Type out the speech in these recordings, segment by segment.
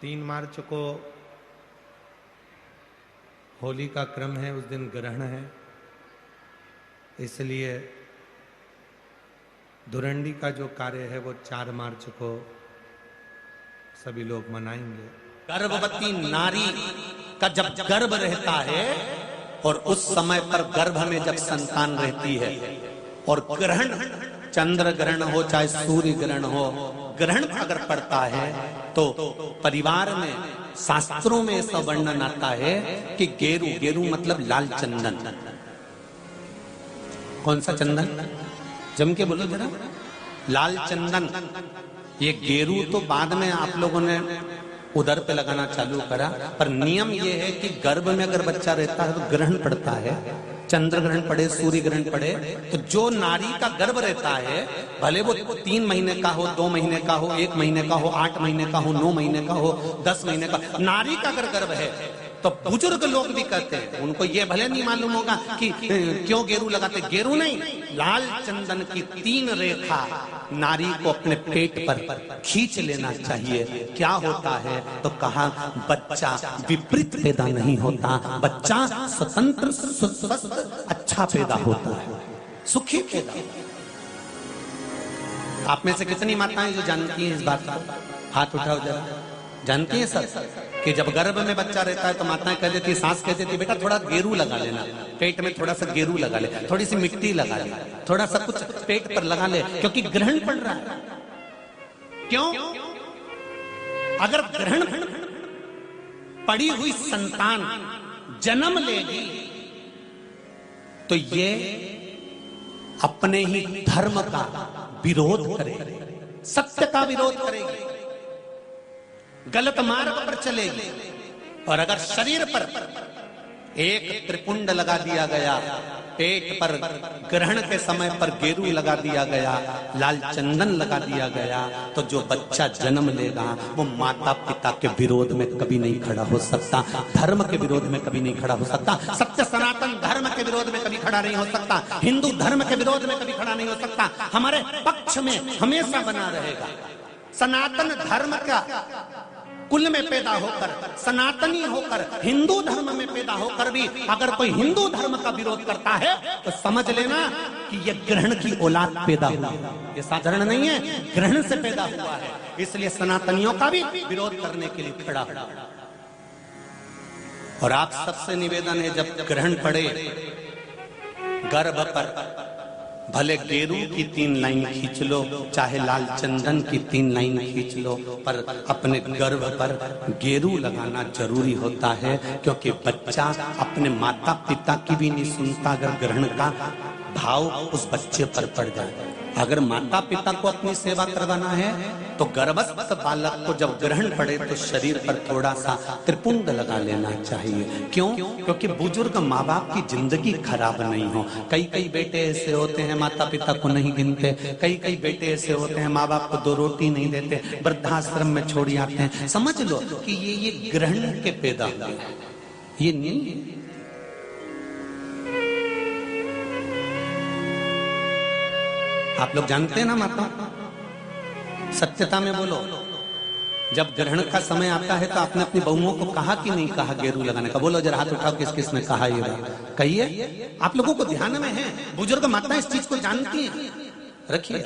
3 मार्च को होली का क्रम है, उस दिन ग्रहण है, इसलिए धुरंडी का जो कार्य है वो 4 मार्च को सभी लोग मनाएंगे। गर्भवती नारी का जब गर्भ रहता है और उस समय पर गर्भ में जब संतान रहती है और ग्रहण, चंद्र ग्रहण हो चाहे सूर्य ग्रहण हो, ग्रहण अगर पड़ता है तो परिवार में शास्त्रों में ऐसा वर्णन आता है कि गेरू, गेरू मतलब लाल चंदन। कौन सा चंदन? जम के बोलो जरा। लाल चंदन। ये गेरू तो बाद में आप लोगों ने उधर पे लगाना चालू करा, पर नियम ये है कि गर्भ में अगर बच्चा रहता है तो ग्रहण पड़ता है, चंद्र ग्रहण पड़े, सूर्य ग्रहण पड़े, तो जो नारी का गर्भ रहता है, भले वो 3 महीने का हो, 2 महीने का हो, 1 महीने का हो, 8 महीने का हो, 9 महीने का हो, 10 महीने का, नारी का अगर गर्भ है तो बुजुर्ग लोग भी कहते हैं, उनको ये भले नहीं मालूम होगा कि क्यों गेरू लगाते। गेरू नहीं, लाल चंदन की 3 रेखा नारी को अपने पेट पर खींच लेना चाहिए। क्या होता है तो कहा, बच्चा विपरीत पैदा नहीं होता, बच्चा स्वतंत्र स्वस्थ अच्छा पैदा होता है, सुखी पैदा। आप में से कितनी माताएं जो जानती हैं इस बात को? हाथ उठाओ जरा। जानती हैं सर कि जब गर्भ में बच्चा रहता है तो माताएं कह देती है, सास कह देती है, बेटा थोड़ा गेरू लगा लेना, पेट में थोड़ा सा गेरू लगा ले, थोड़ी सी मिट्टी लगा ले, थोड़ा सा कुछ पेट पर लगा ले, क्योंकि ग्रहण पड़ रहा है। क्यों? अगर ग्रहण पड़ी हुई संतान जन्म लेगी तो ये अपने ही धर्म का विरोध करेगी, सत्य का विरोध करेगी, गलत मार्ग पर चलेगी। और अगर शरीर पर एक त्रिपुंड लगा दिया गया, पेट पर ग्रहण के समय पर गेरू लगा दिया गया, लाल चंदन लगा दिया गया, तो जो बच्चा जन्म लेगा वो माता पिता के विरोध में कभी नहीं खड़ा हो सकता, धर्म के विरोध में कभी नहीं खड़ा हो सकता, सत्य सनातन धर्म के विरोध में कभी खड़ा नहीं हो सकता, हिंदू धर्म के विरोध में कभी खड़ा नहीं हो सकता, हमारे पक्ष में हमेशा बना रहेगा। सनातन धर्म का कुल में पैदा होकर, सनातनी होकर, हिंदू धर्म में पैदा होकर भी अगर कोई हिंदू धर्म का विरोध करता है तो समझ लेना कि यह ग्रहण की औलाद पैदा हुआ है, ये साधारण नहीं है, ग्रहण से पैदा हुआ है। इसलिए सनातनियों का भी विरोध करने के लिए खड़ा हुआ। और आप सबसे निवेदन है, जब ग्रहण पड़े गर्भ पर, भले गेरू की 3 लाइन खींच लो, चाहे लाल चंदन की 3 लाइन खींच लो, पर अपने गर्भ पर गेरू लगाना जरूरी होता है, क्योंकि बच्चा अपने माता पिता की भी नहीं सुनता अगर ग्रहण का भाव उस बच्चे पर पड़ जाए। अगर माता पिता को अपनी सेवा करवाना है तो गर्भस्थ बालक को जब ग्रहण पड़े तो शरीर पर थोड़ा सा त्रिपुंड लगा लेना चाहिए। क्यों? क्योंकि बुजुर्ग माँ बाप की जिंदगी खराब नहीं हो। कई कई बेटे ऐसे होते हैं माता पिता को नहीं गिनते, कई कई बेटे ऐसे होते हैं माँ बाप को 2 रोटी नहीं देते, वृद्धाश्रम में छोड़ आते हैं। समझ लो कि ये ग्रहण के पैदा हुए, ये नहीं। आप लोग जानते हैं ना माता, सत्यता में बोलो, जब ग्रहण का समय आता है तो आपने अपनी बहुओं को कहा कि नहीं कहा गेरू लगाने का? बोलो जरा, हाथ उठाओ, किस किस ने कहा ये बात? कहिए। आप लोगों को ध्यान में है, बुजुर्ग माता इस चीज को जानती हैं, रखिए।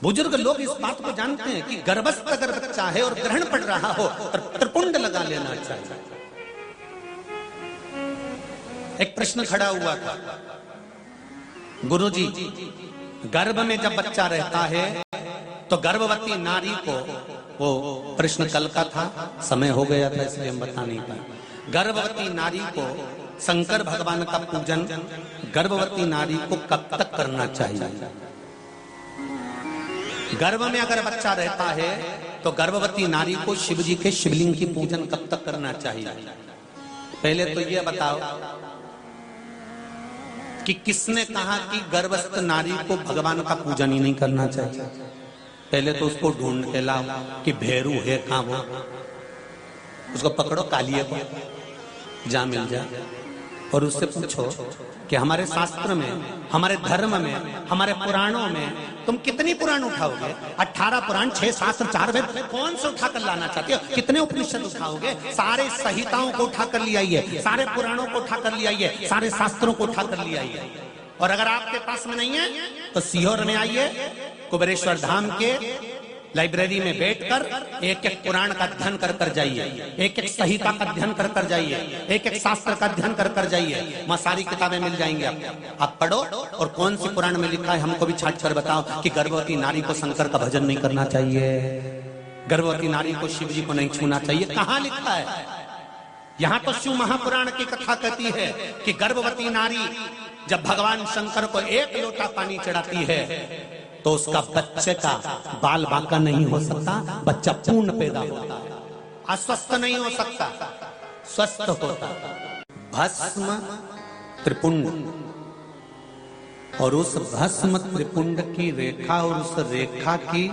बुजुर्ग लोग इस बात को जानते हैं कि गर्भस्थ अगर बच्चा है और ग्रहण पड़ रहा हो तो त्रिपुंड लगा लेना चाहिए। एक प्रश्न खड़ा हुआ था, गुरुजी गर्भ में जब बच्चा रहता है तो गर्भवती नारी को, वो प्रश्न कल का था, समय हो गया था इसलिए हम बता नहीं पाए, गर्भवती नारी को शंकर भगवान का पूजन गर्भवती नारी को कब तक करना चाहिए? गर्भ में अगर बच्चा रहता है तो गर्भवती नारी को शिव जी के शिवलिंग की पूजन कब तक करना चाहिए? पहले तो ये बताओ कि किसने कहा कि गर्भस्थ नारी को भगवान का पूजन ही नहीं करना चाहिए? पहले तो उसको ढूंढ के लाओ कि भैरू है कहां वो, उसको पकड़ो, कालिए को जा मिल जाए, और उससे पूछो कि हमारे शास्त्र में, हमारे धर्म में, हमारे पुराणों में तुम कितनी पुराण उठाओगे? 18 पुराण, 6 शास्त्र, 4 वेद, कौन से उठाकर लाना चाहते हो? कितने उपनिषद उठाओगे? सारे संहिताओं को उठाकर ले आइए, सारे पुराणों को उठाकर ले आइए, सारे शास्त्रों को उठाकर ले आइए। और अगर आपके पास में नहीं है तो सीहोर में आइए, कुबेरेश्वर धाम के लाइब्रेरी में बैठकर एक एक पुराण का अध्ययन कर कर जाइए, एक एक संहिता का अध्ययन कर कर जाइए, एक एक शास्त्र का अध्ययन कर कर जाइए। वहां सारी किताबें मिल जाएंगी आपको। आप पढ़ो और कौन सी पुराण में लिखा है हमको भी छाट कर बताओ कि गर्भवती नारी को शंकर का भजन नहीं करना चाहिए, गर्भवती नारी को शिव जी को नहीं छूना चाहिए। कहां लिखा है? यहां तो शिव महापुराण की कथा कहती है कि गर्भवती नारी जब भगवान शंकर को 1 लोटा पानी चढ़ाती है तो उसका बच्चे का बाल बांका नहीं हो सकता, बच्चा पूर्ण पैदा होता है, अस्वस्थ नहीं हो सकता, स्वस्थ होता। भस्म त्रिपुंड, और उस भस्म त्रिपुंड की रेखा और उस रेखा की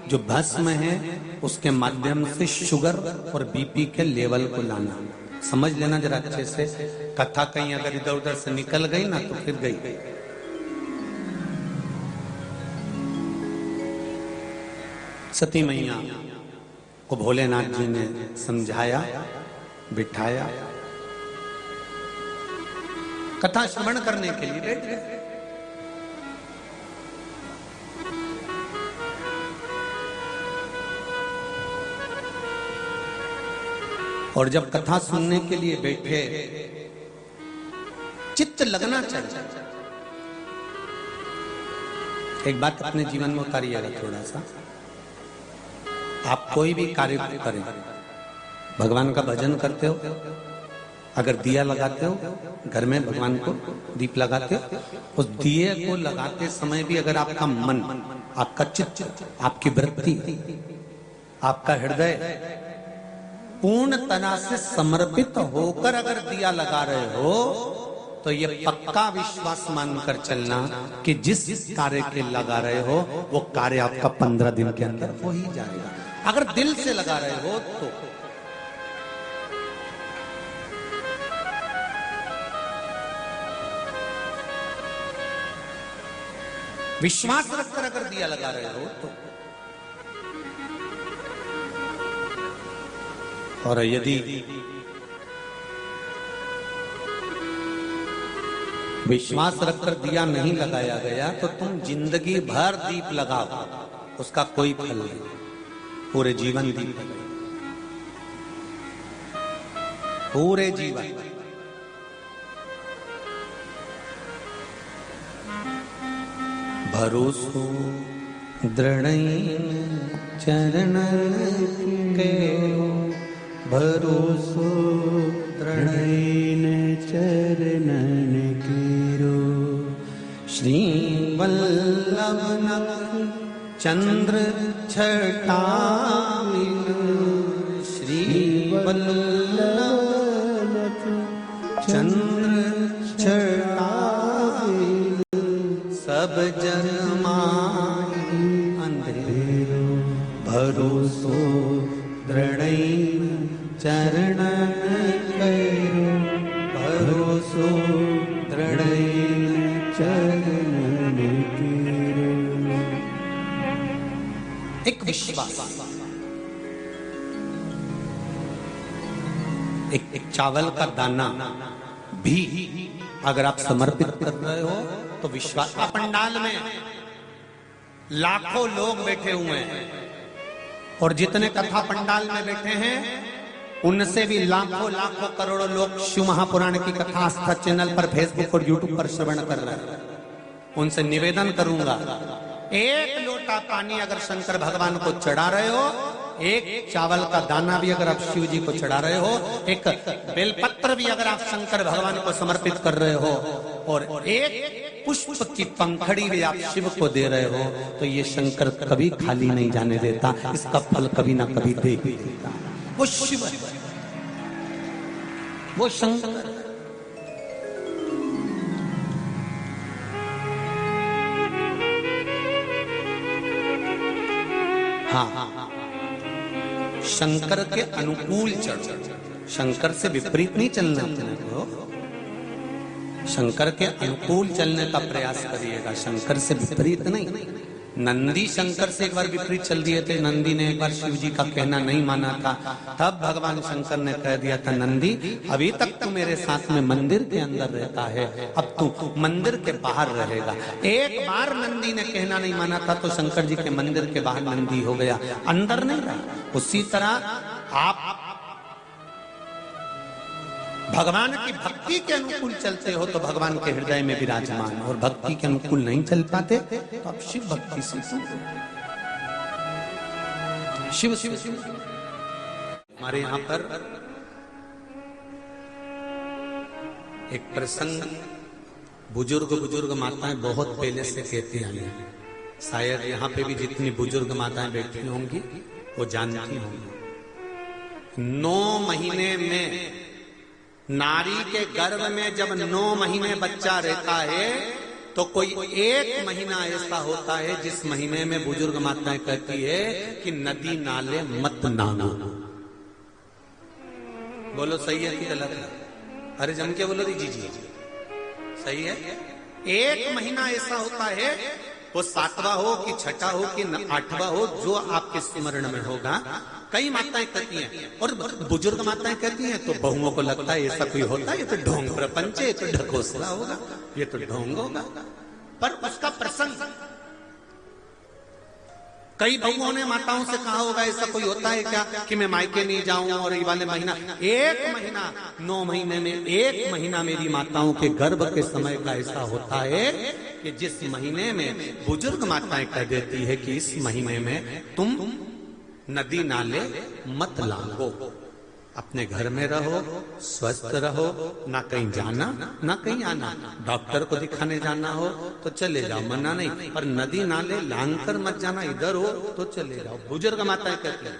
जो भस्म है उसके माध्यम से शुगर और बीपी के लेवल को लाना। समझ लेना जरा अच्छे से। कथा कहीं अगर इधर उधर से निकल गई ना तो फिर गई। सती मैया को भोलेनाथ जी ने समझाया, बिठाया, कथा श्रवण करने के लिए बैठ गए। और जब कथा सुनने के लिए बैठे, चित्त लगना चाहिए। एक बात अपने जीवन में उतारिएगा थोड़ा सा। आप कोई भी कार्य करें, भगवान का भजन करते हो, अगर दिया लगाते हो घर में, भगवान को दीप लगाते हो, उस दिए को लगाते समय भी अगर आपका मन, आपका चित्त, आपकी वृत्ति, आपका हृदय पूर्ण तरह से समर्पित होकर अगर दिया लगा रहे हो तो ये पक्का विश्वास मानकर चलना कि जिस कार्य के लगा रहे हो वो कार्य आपका 15 दिन के अंदर हो ही जाएगा। अगर दिल से लगा रहे हो तो। विश्वास रखकर अगर दिया लगा रहे हो तो। और यदि विश्वास रखकर दिया नहीं लगाया गया तो तुम जिंदगी भर दीप लगाओ, उसका कोई फल नहीं, पूरे जीवन दीप लगाओ, पूरे जीवन। भरोसो दृढ़ चरण के, भरोसो दृढ़ चरणन कीरो, श्री वल्लभ नख चंद्र छटा, श्री वल्लभ नख चंद्र छटा, सब जन माही अंधेरो, भरोसो दृढ़ चरण करो, भरोसो दृढ़ चरण करो। एक विश्वास, एक चावल का दाना भी अगर आप समर्पित कर रहे हो तो विश्वास। पंडाल में लाखों लोग बैठे हुए हैं और जितने कथा पंडाल में बैठे हैं उनसे भी लाखों लाखों करोड़ों लोग शिव महापुराण की कथा आस्था चैनल पर, फेसबुक और यूट्यूब पर श्रवण कर रहे हैं। उनसे निवेदन करूंगा, 1 लोटा पानी अगर शंकर भगवान को चढ़ा रहे हो, 1 चावल का दाना भी अगर आप शिव जी को चढ़ा रहे हो, 1 बेलपत्र भी अगर आप शंकर भगवान को समर्पित कर रहे हो, और 1 पुष्प की पंखड़ी भी आप शिव को दे रहे हो, तो ये शंकर कभी खाली नहीं जाने देता, इसका फल कभी ना कभी दे ही देता। वो शिव है, वो शंकर। हाँ, शंकर के अनुकूल चल, शंकर से विपरीत नहीं चलना अपने को। शंकर के अनुकूल चलने का प्रयास करिएगा, शंकर से विपरीत नहीं। नंदी शंकर से एक बार विपरीत चल दिए थे, नंदी ने एक बार शिव जी का कहना नहीं माना था, तब भगवान शंकर ने कह दिया था, नंदी अभी तक तू मेरे साथ में मंदिर के अंदर रहता है, अब तू मंदिर के बाहर रहेगा। एक बार नंदी ने कहना नहीं माना था तो शंकर जी के मंदिर के बाहर नंदी हो गया, अंदर नहीं रहा। उसी तरह आप भगवान की भक्ति के अनुकूल चलते हो तो भगवान के हृदय में विराजमान, और भक्ति के अनुकूल नहीं चल पाते तो आप शिव भक्ति से शिव शिव शिव। हमारे यहाँ पर एक प्रसंग बुजुर्ग माताएं बहुत पहले से कहती आई हैं, शायद यहाँ पे भी जितनी बुजुर्ग माताएं बैठी होंगी वो जानती होंगी। 9 महीने में नारी के गर्भ में जब 9 महीने बच्चा रहता है तो कोई एक महीना ऐसा होता है जिस महीने में बुजुर्ग माताएं कहती है कि नदी नाले मत नहाना। बोलो सही है कि गलत है? अरे जम के बोलो जी जी सही है। एक महीना ऐसा होता है, वो 7वां हो कि 6ठा हो कि 8वां हो, जो आपके स्मरण में होगा। कई माताएं कहती हैं और बुजुर्ग माताएं कहती हैं तो बहुओं को लगता है ऐसा कोई होता है, ये तो ढोंग प्रपंच है, ये तो ढकोसला होगा, ये तो ढोंग होगा। पर उसका प्रसंग कई बहुओं ने माताओं से कहा होगा ऐसा कोई होता है क्या कि मैं मायके नहीं जाऊं और ये वाले महीना, एक महीना 9 महीने में एक महीना मेरी माताओं के गर्भ के समय का ऐसा होता है कि जिस महीने में बुजुर्ग माताएं कह देती है कि इस महीने में तुम नदी नाले मत लांघो, अपने घर में रहो, स्वस्थ रहो, ना कहीं जाना ना कहीं आना। डॉक्टर को दिखाने जाना हो तो चले जाओ, मना नहीं, पर नदी नाले लांघ कर मत जाना, इधर हो तो चले जाओ। बुजुर्ग माताएं कहती हैं।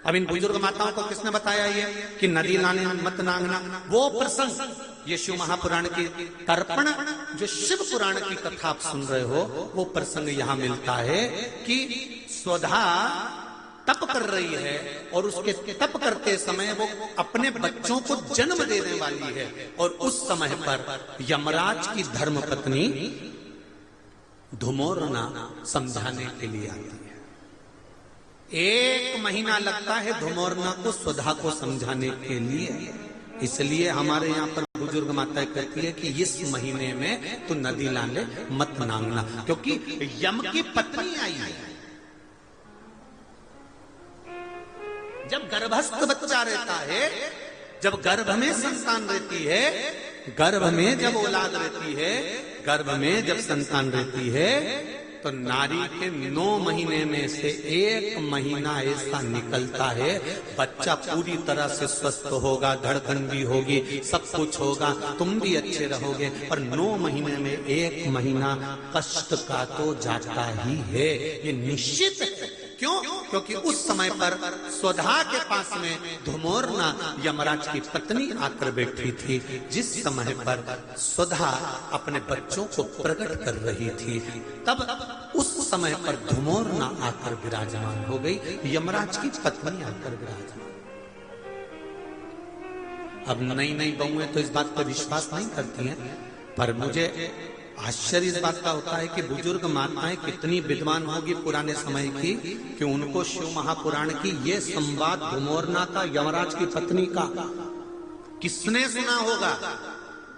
अब इन बुजुर्ग माताओं को किसने बताया ये कि नदी नाले मत लांघना? वो प्रसंग ये शिव महापुराण की तर्पण, जो शिव पुराण की कथा आप सुन रहे हो, वो प्रसंग यहाँ मिलता है कि स्वधा तप कर रही है और उसके तप करते समय वो अपने बच्चों को जन्म देने वाली है, और उस समय पर यमराज की धर्मपत्नी धुमोरना समझाने के लिए आती है। 1 महीना लगता है धुमोरना को स्वधा को समझाने के लिए। इसलिए हमारे यहाँ पर बुजुर्ग माताएं कहती है कि इस महीने में तो नदी नाले मत लांघना, क्योंकि यम की पत्नी आई है। जब गर्भस्थ बच्चा रहता है, जब गर्भ में संतान रहती है, गर्भ में जब औलाद रहती है, गर्भ में जब संतान रहती है, तो नारी के 9 महीने में से 1 महीना ऐसा निकलता है, बच्चा पूरी तरह से स्वस्थ होगा, धड़कन भी होगी, सब कुछ होगा, तुम भी अच्छे रहोगे। पर 9 महीने में 1 महीना कष्ट का तो जाता ही है, ये निश्चित है। क्यों? क्योंकि उस समय पर स्वधा के पास में धुमोरना यमराज की पत्नी आकर बैठी थी, जिस समय पर स्वधा अपने बच्चों को प्रकट कर रही थी, तब उस समय पर धुमोरना आकर विराजमान हो गई, यमराज की पत्नी आकर विराजमान। अब नई नई बहुएं तो इस बात पर विश्वास नहीं करती हैं, पर मुझे आश्चर्य इस बात का होता है कि बुजुर्ग माताएं कितनी विद्वान होगी पुराने समय की, कि उनको शिव महापुराण की ये संवाद धुमोरना का यमराज की पत्नी का किसने सुना होगा।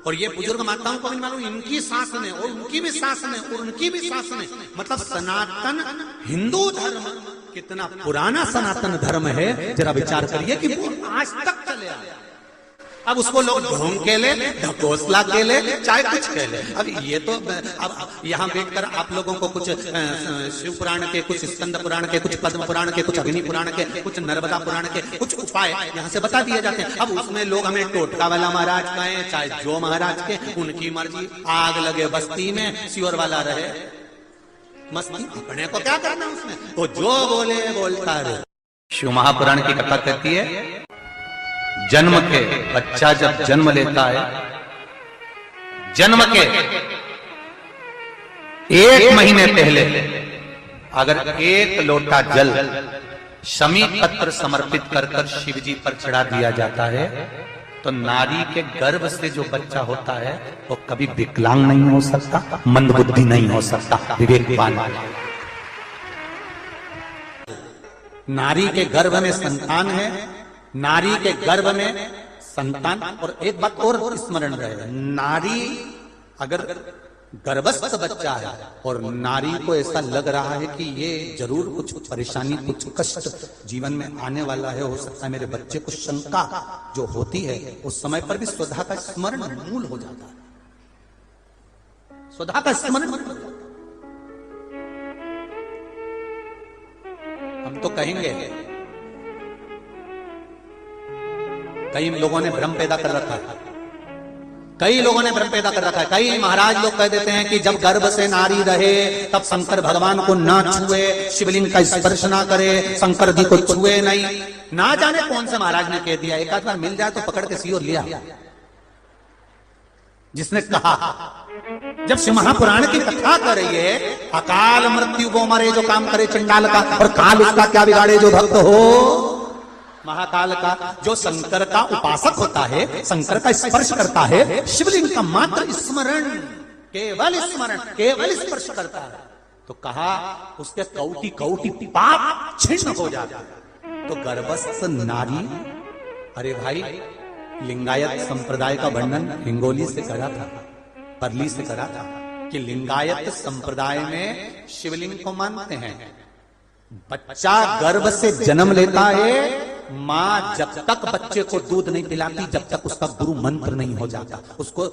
और ये बुजुर्ग माताओं को भी मालूम, इनकी सास ने और उनकी भी सास ने और उनकी भी सास ने, मतलब सनातन हिंदू धर्म कितना पुराना सनातन धर्म है, जरा विचार करिए कि वो आज तक चले आए। अब उसको लोग ढोंग के ले, ढकोसला के ले, चाहे कुछ के ले। अब ये तो अब यहाँ बैठकर आप लोगों को कुछ शिव पुराण के, कुछ स्कंद पुराण के, कुछ पद्म पुराण के, कुछ अग्नि पुराण के, कुछ नर्मदा पुराण के कुछ उपाय यहाँ से बता दिए जाते हैं। अब उसमें लोग हमें टोटका वाला महाराज कहें, चाहे जो महाराज के, उनकी मर्जी। आग लगे बस्ती में, सियोर वाला रहे मस्ती, अपने को क्या करना उसमें, वो जो बोले बोलता रहे। शिव महापुराण की कथा कहती है, जन्म के बच्चा जब जन्म लेता है, जन्म के 1 महीने पहले अगर 1 लोटा जल शमी पत्र समर्पित कर शिव जी पर चढ़ा दिया जाता है तो नारी के गर्भ से जो बच्चा होता है वो कभी विकलांग नहीं हो सकता, मंदबुद्धि नहीं हो सकता, विवेकवान। नारी के गर्भ में संतान है, नारी के गर्भ में संतान। और एक बात और स्मरण रहे, नारी अगर गर्भस्थ बच्चा है और नारी को ऐसा लग रहा है कि ये जरूर कुछ परेशानी, कुछ कष्ट जीवन में आने वाला है, हो सकता है मेरे बच्चे को शंका जो होती है, उस समय पर भी स्वधा का स्मरण मूल हो जाता है, स्वधा का स्मरण। हम तो कहेंगे, कई लोगों ने भ्रम पैदा कर रखा है, कई लोगों ने भ्रम पैदा कर रखा है। कई महाराज लोग कह देते हैं कि जब गर्भ से नारी रहे तब शंकर भगवान को ना छुए, शिवलिंग का स्पर्श ना करे, शंकर जी को छुए नहीं। ना जाने कौन से महाराज ने कह दिया, एक आध बार मिल जाए तो पकड़ के सियोर लिया, जिसने कहा। जब शिव महापुराण की कथा कर रही है, अकाल मृत्यु वो मरे जो काम करे चंडाल का, और काल उसका क्या बिगाड़े जो भक्त हो महाकाल का। जो शंकर का उपासक होता है, शंकर का स्पर्श करता है, शिवलिंग का मात्र स्मरण, केवल स्मरण, केवल स्पर्श करता है, तो कहा उसके कौटि कौटि पाप छिन्न हो जाता है। तो गर्भस्थ नारी, अरे भाई लिंगायत संप्रदाय का वर्णन हिंगोली से करा था, परली से करा था कि लिंगायत संप्रदाय में शिवलिंग को मानते हैं। बच्चा गर्भ से जन्म लेता है, मां जब तक बच्चे को दूध नहीं पिलाती, जब तक उसका गुरु मंत्र नहीं हो जाता, उसको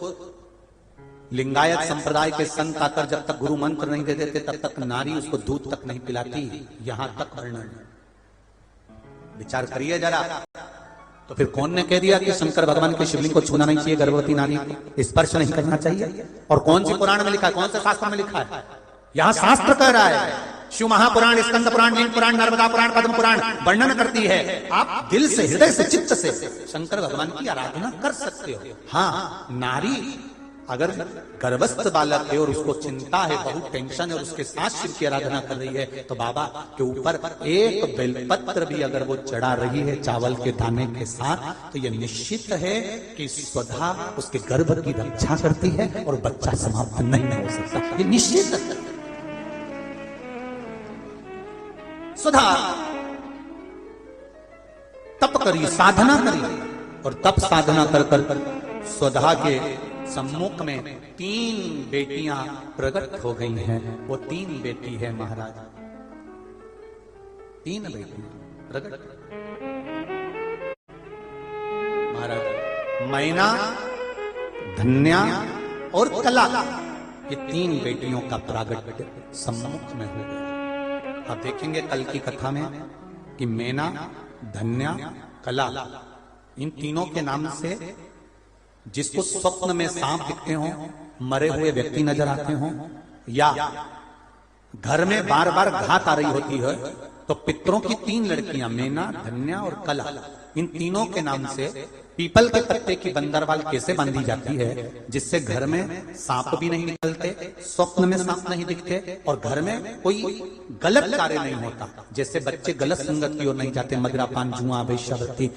लिंगायत संप्रदाय के संत आकर जब तक गुरु मंत्र नहीं दे देते तब तक नारी उसको दूध तक नहीं पिलाती। यहां तक वर्णन, विचार करिए जरा। तो फिर कौन ने कह दिया कि शंकर भगवान के शिवलिंग को छूना नहीं चाहिए, गर्भवती नारी को स्पर्श नहीं करना चाहिए? और कौन सी पुराण में लिखा है, कौन से शास्त्र में लिखा है? यहां शास्त्र कह रहा है, शिव महापुराण, स्कंद पुराण, नील पुराण, नर्मदा पुराण, पद्म पुराण वर्णन करती है। आप दिल से, हृदय से, चित्त से शंकर भगवान की आराधना कर सकते हो। हाँ, नारी अगर गर्भस्थ बालक है और उसको चिंता है, बहुत टेंशन है, और उसके साथ शिव की आराधना कर रही है, तो बाबा के ऊपर एक बेलपत्र भी अगर वो चढ़ा रही है चावल के दाने के साथ, तो ये निश्चित है कि स्वधा उसके गर्भ की रक्षा करती है और बच्चा समाप्त नहीं हो सकता, ये निश्चित है। स्वधा तप करिए, साधना करिए, और तप साधना कर कर स्वधा के सम्मुख में 3 बेटियां प्रकट हो गई हैं। वो 3 बेटी है महाराज, 3 बेटियां प्रकट महाराज, मैना, धन्या और कला, ये 3 बेटियों का प्रागट्य सम्मुख में हो गया। आप देखेंगे कल की कथा में कि मैना, धन्या, कला, इन तीनों के नाम से जिसको स्वप्न में सांप दिखते हो, मरे हुए व्यक्ति नजर आते हो, या घर में बार बार घात आ रही होती है, तो पितरों की 3 लड़कियां मैना, धन्या और कला, इन तीनों के नाम से पीपल के पत्ते की बंदरवाल कैसे बांधी जाती है, जिससे घर में सांप भी नहीं निकलते, स्वप्न में सांप नहीं दिखते, और घर में कोई गलत कार्य नहीं होता, जैसे बच्चे गलत संगत की ओर नहीं जाते, मदिरा पान जुआ वेश्यावृत्ति